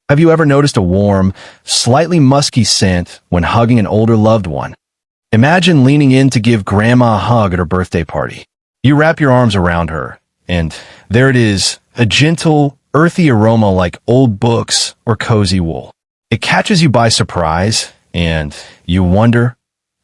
Have you ever noticed a warm, slightly musky scent when hugging an older loved one? Imagine leaning in to give grandma a hug at her birthday party. You wrap your arms around her, and there it is, a gentle, earthy aroma like old books or cozy wool. It catches you by surprise, and you wonder,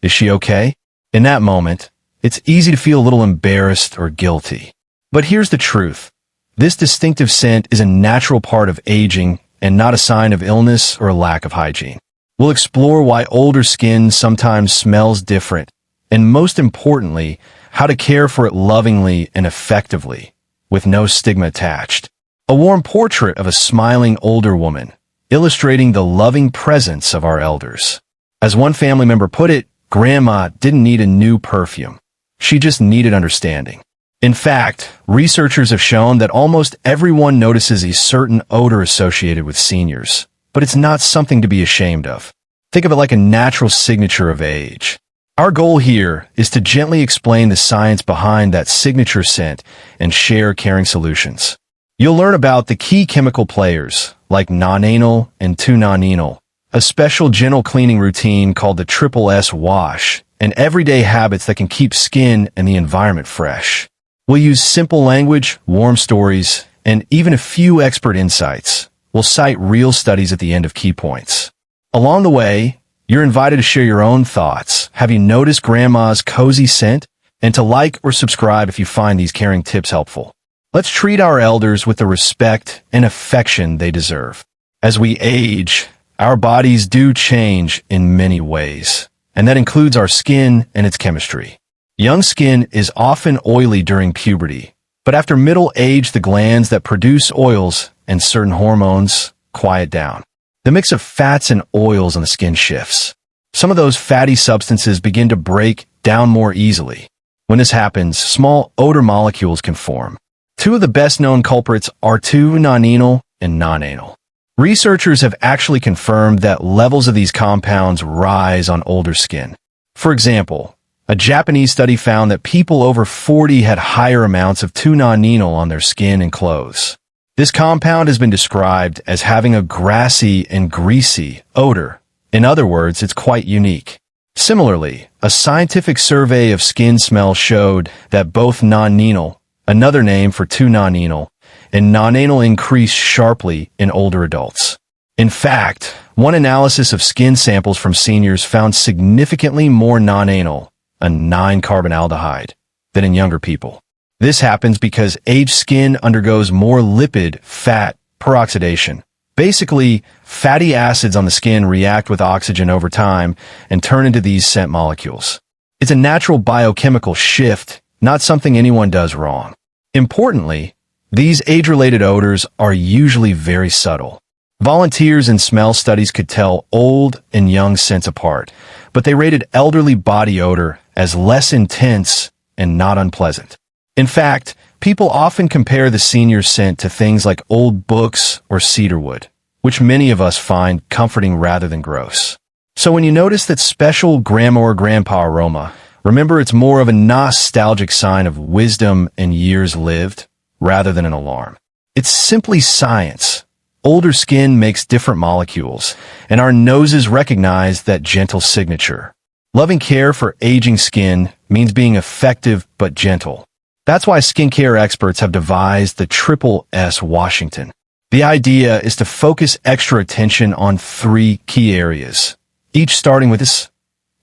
is she okay? In that moment, it's easy to feel a little embarrassed or guilty. But here's the truth. This distinctive scent is a natural part of aging and not a sign of illness or a lack of hygiene. We'll explore why older skin sometimes smells different, and most importantly, how to care for it lovingly and effectively, with no stigma attached. A warm portrait of a smiling older woman, illustrating the loving presence of our elders. As one family member put it, Grandma didn't need a new perfume. She just needed understanding. In fact, researchers have shown that almost everyone notices a certain odor associated with seniors, but it's not something to be ashamed of. Think of it like a natural signature of age. Our goal here is to gently explain the science behind that signature scent and share caring solutions. You'll learn about the key chemical players, like Nonenal and Nonenal, a special gentle cleaning routine called the Triple S wash, and everyday habits that can keep skin and the environment fresh. We'll use simple language, warm stories, and even a few expert insights. We'll cite real studies at the end of key points. Along the way, you're invited to share your own thoughts. Have you noticed Grandma's cozy scent? And to like or subscribe if you find these caring tips helpful. Let's treat our elders with the respect and affection they deserve. As we age, our bodies do change in many ways, and that includes our skin and its chemistry. Young skin is often oily during puberty, but after middle age, the glands that produce oils and certain hormones quiet down. The mix of fats and oils on the skin shifts. Some of those fatty substances begin to break down more easily. When this happens, small odor molecules can form. Two of the best-known culprits are Nonenal and Nonenal. Researchers have actually confirmed that levels of these compounds rise on older skin. For example, a Japanese study found that people over 40 had higher amounts of Nonenal on their skin and clothes. This compound has been described as having a grassy and greasy odor. In other words, it's quite unique. Similarly, a scientific survey of skin smell showed that both Nonenal, another name for Nonenal, and Nonenal increased sharply in older adults. In fact, one analysis of skin samples from seniors found significantly more Nonenal, a 9-carbonaldehyde, than in younger people. This happens because aged skin undergoes more lipid fat peroxidation. Basically, fatty acids on the skin react with oxygen over time and turn into these scent molecules. It's a natural biochemical shift, not something anyone does wrong. Importantly, these age-related odors are usually very subtle. Volunteers in smell studies could tell old and young scents apart, but they rated elderly body odor as less intense and not unpleasant. In fact, people often compare the senior scent to things like old books or cedarwood, which many of us find comforting rather than gross. So when you notice that special grandma or grandpa aroma, remember it's more of a nostalgic sign of wisdom and years lived rather than an alarm. It's simply science. Older skin makes different molecules, and our noses recognize that gentle signature. Loving care for aging skin means being effective but gentle. That's why skincare experts have devised the Triple S Washington. The idea is to focus extra attention on 3 key areas, each starting with this: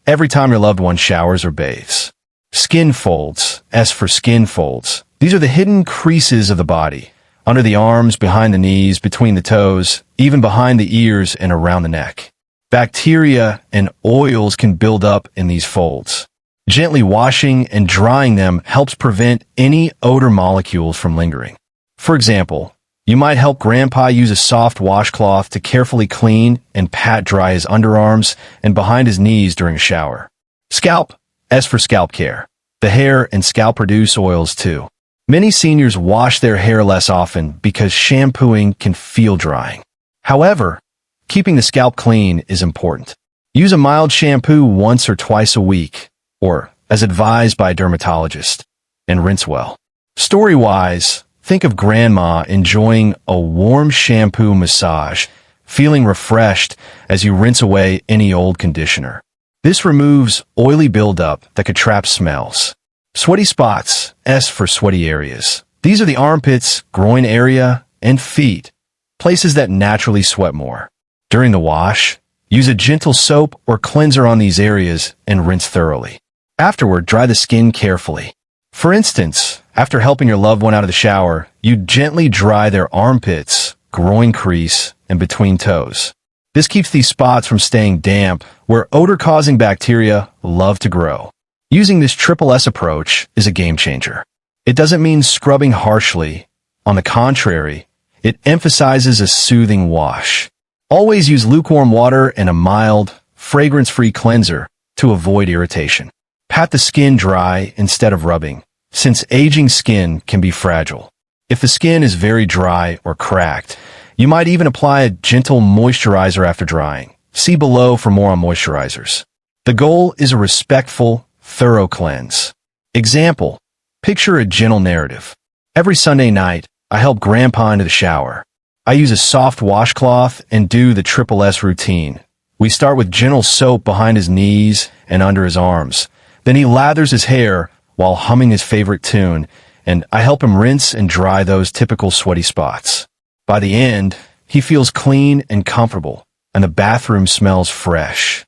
every time your loved one showers or bathes. Skin folds, S for skin folds. These are the hidden creases of the body, under the arms, behind the knees, between the toes, even behind the ears and around the neck. Bacteria and oils can build up in these folds. Gently washing and drying them helps prevent any odor molecules from lingering. For example, you might help Grandpa use a soft washcloth to carefully clean and pat dry his underarms and behind his knees during a shower. Scalp, S for scalp care. The hair and scalp produce oils too. Many seniors wash their hair less often because shampooing can feel drying. However, keeping the scalp clean is important. Use a mild shampoo once or twice a week, or as advised by a dermatologist, and rinse well. Story-wise, think of Grandma enjoying a warm shampoo massage, feeling refreshed as you rinse away any old conditioner. This removes oily buildup that could trap smells. Sweaty spots, S for sweaty areas. These are the armpits, groin area, and feet, places that naturally sweat more. During the wash, use a gentle soap or cleanser on these areas and rinse thoroughly. Afterward, dry the skin carefully. For instance, after helping your loved one out of the shower, you gently dry their armpits, groin crease, and between toes. This keeps these spots from staying damp, where odor-causing bacteria love to grow. Using this triple S approach is a game changer. It doesn't mean scrubbing harshly. On the contrary, it emphasizes a soothing wash. Always use lukewarm water and a mild, fragrance-free cleanser to avoid irritation. Pat the skin dry instead of rubbing, since aging skin can be fragile. If the skin is very dry or cracked, you might even apply a gentle moisturizer after drying. See below for more on moisturizers. The goal is a respectful, thorough cleanse. Example, picture a gentle narrative. Every Sunday night, I help Grandpa into the shower. I use a soft washcloth and do the triple S routine. We start with gentle soap behind his knees and under his arms. Then he lathers his hair while humming his favorite tune, and I help him rinse and dry those typical sweaty spots. By the end, he feels clean and comfortable, and the bathroom smells fresh.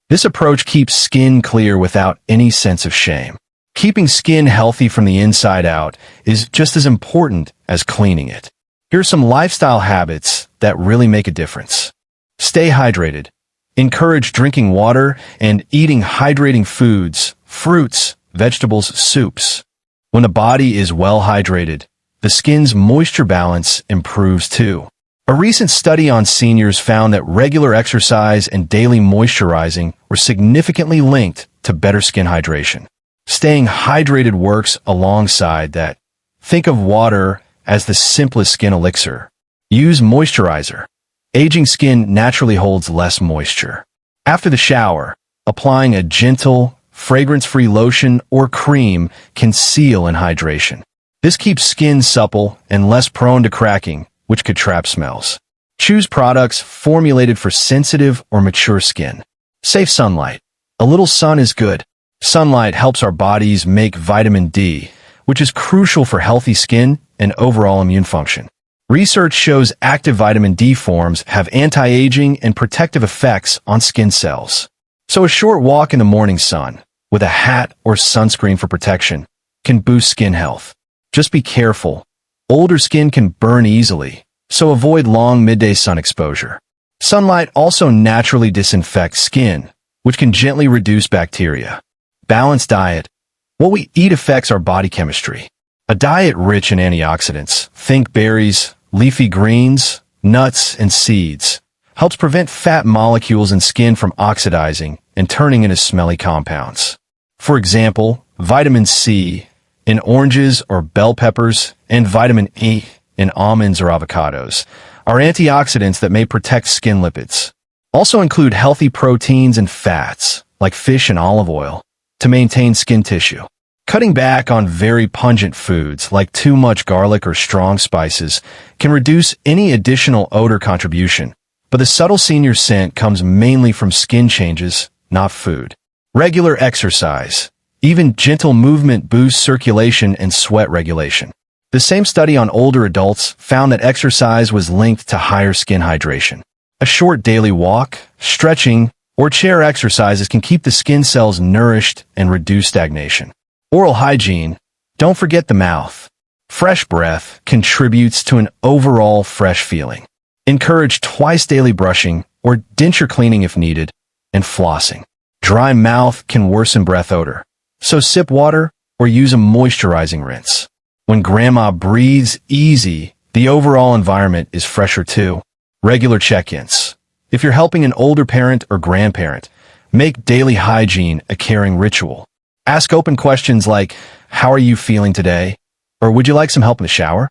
This approach keeps skin clear without any sense of shame. Keeping skin healthy from the inside out is just as important as cleaning it. Here are some lifestyle habits that really make a difference. Stay hydrated. Encourage drinking water and eating hydrating foods, fruits, vegetables, soups. When the body is well hydrated, the skin's moisture balance improves too. A recent study on seniors found that regular exercise and daily moisturizing were significantly linked to better skin hydration. Staying hydrated works alongside that. Think of water as the simplest skin elixir. Use moisturizer. Aging skin naturally holds less moisture. After the shower, applying a gentle, fragrance-free lotion or cream can seal in hydration. This keeps skin supple and less prone to cracking, which could trap smells. Choose products formulated for sensitive or mature skin. Safe sunlight. A little sun is good. Sunlight helps our bodies make vitamin D, which is crucial for healthy skin and overall immune function. Research shows active vitamin D forms have anti-aging and protective effects on skin cells. So a short walk in the morning sun, with a hat or sunscreen for protection, can boost skin health. Just be careful. Older skin can burn easily, so avoid long midday sun exposure. Sunlight also naturally disinfects skin, which can gently reduce bacteria. Balanced diet. What we eat affects our body chemistry. A diet rich in antioxidants, think berries, leafy greens, nuts, and seeds, helps prevent fat molecules in skin from oxidizing and turning into smelly compounds. For example, vitamin C in oranges or bell peppers and vitamin E in almonds or avocados are antioxidants that may protect skin lipids. Also include healthy proteins and fats, like fish and olive oil, to maintain skin tissue. Cutting back on very pungent foods like too much garlic or strong spices can reduce any additional odor contribution, but the subtle senior scent comes mainly from skin changes, not food. Regular exercise. Even gentle movement boosts circulation and sweat regulation. The same study on older adults found that exercise was linked to higher skin hydration. A short daily walk, stretching, or chair exercises can keep the skin cells nourished and reduce stagnation. Oral hygiene. Don't forget the mouth. Fresh breath contributes to an overall fresh feeling. Encourage twice daily brushing or denture cleaning if needed, and flossing. Dry mouth can worsen breath odor, so sip water or use a moisturizing rinse. When grandma breathes easy, the overall environment is fresher too. Regular check-ins. If you're helping an older parent or grandparent, make daily hygiene a caring ritual. Ask open questions like, how are you feeling today? Or would you like some help in the shower?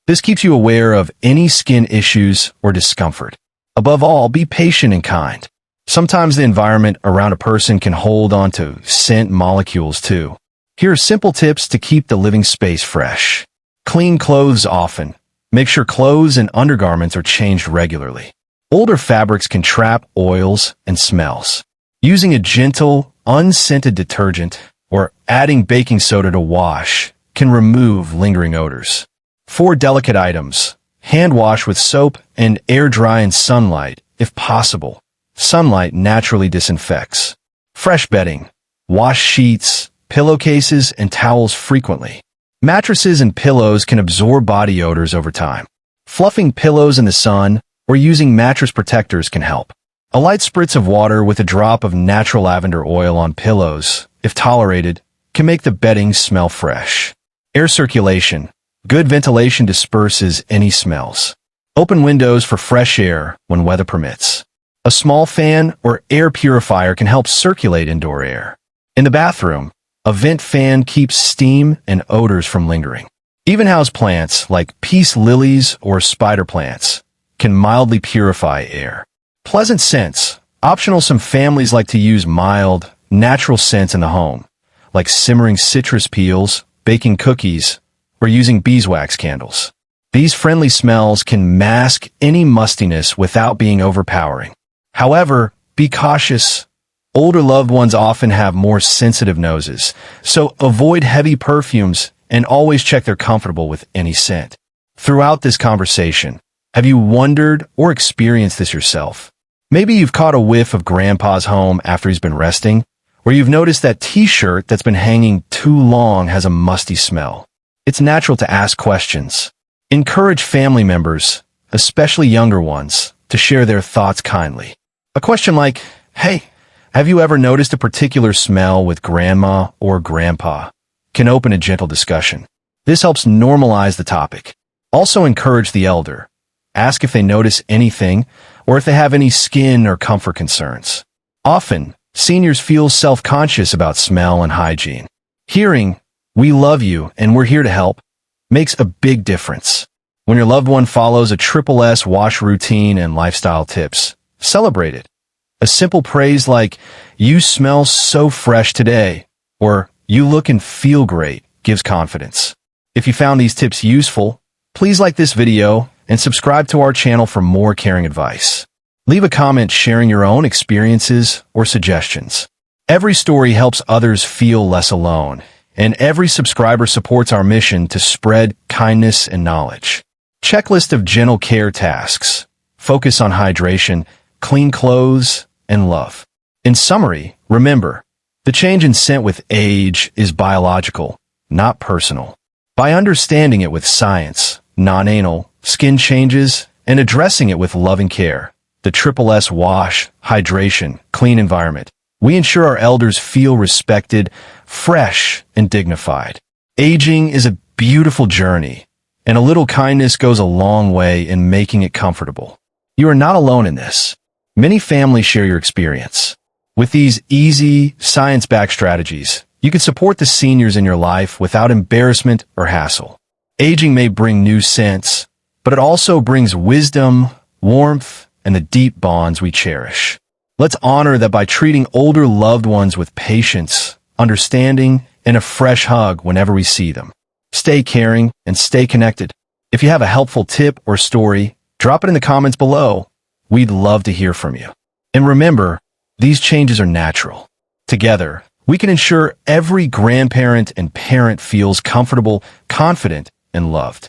This keeps you aware of any skin issues or discomfort. Above all, be patient and kind. Sometimes the environment around a person can hold on to scent molecules too. Here are simple tips to keep the living space fresh. Clean clothes often. Make sure clothes and undergarments are changed regularly. Older fabrics can trap oils and smells. Using a gentle, unscented detergent or adding baking soda to wash can remove lingering odors. For delicate items, hand wash with soap and air dry in sunlight, if possible. Sunlight naturally disinfects. Fresh bedding. Wash sheets, pillowcases, and towels frequently. Mattresses and pillows can absorb body odors over time. Fluffing pillows in the sun or using mattress protectors can help. A light spritz of water with a drop of natural lavender oil on pillows, if tolerated, can make the bedding smell fresh. Air circulation. Good ventilation disperses any smells. Open windows for fresh air when weather permits. A small fan or air purifier can help circulate indoor air. In the bathroom, a vent fan keeps steam and odors from lingering. Even house plants like peace lilies or spider plants can mildly purify air. Pleasant scents. Optional, some families like to use mild, natural scents in the home, like simmering citrus peels, baking cookies, or using beeswax candles. These friendly smells can mask any mustiness without being overpowering. However, be cautious. Older loved ones often have more sensitive noses, so avoid heavy perfumes and always check they're comfortable with any scent. Throughout this conversation, have you wondered or experienced this yourself? Maybe you've caught a whiff of Grandpa's home after he's been resting, or you've noticed that t-shirt that's been hanging too long has a musty smell. It's natural to ask questions. Encourage family members, especially younger ones, to share their thoughts kindly. A question like, "Hey, have you ever noticed a particular smell with Grandma or Grandpa?" can open a gentle discussion. This helps normalize the topic. Also encourage the elder. Ask if they notice anything or if they have any skin or comfort concerns. Often, seniors feel self-conscious about smell and hygiene. Hearing, "We love you and we're here to help," makes a big difference. When your loved one follows a triple S wash routine and lifestyle tips, celebrate it. A simple praise like, "You smell so fresh today," or "You look and feel great," gives confidence. If you found these tips useful, please like this video and subscribe to our channel for more caring advice. Leave a comment sharing your own experiences or suggestions. Every story helps others feel less alone, and every subscriber supports our mission to spread kindness and knowledge. Checklist of gentle care tasks. Focus on hydration, clean clothes, and love. In summary, remember, the change in scent with age is biological, not personal. By understanding it with science, Nonenal, skin changes, and addressing it with loving care, the triple S wash, hydration, clean environment, we ensure our elders feel respected, fresh, and dignified. Aging is a beautiful journey, and a little kindness goes a long way in making it comfortable. You are not alone in this. Many families share your experience. With these easy, science-backed strategies, you can support the seniors in your life without embarrassment or hassle. Aging may bring new scents, but it also brings wisdom, warmth, and the deep bonds we cherish. Let's honor that by treating older loved ones with patience, understanding, and a fresh hug whenever we see them. Stay caring and stay connected. If you have a helpful tip or story, drop it in the comments below. We'd love to hear from you. And remember, these changes are natural. Together, we can ensure every grandparent and parent feels comfortable, confident, and loved.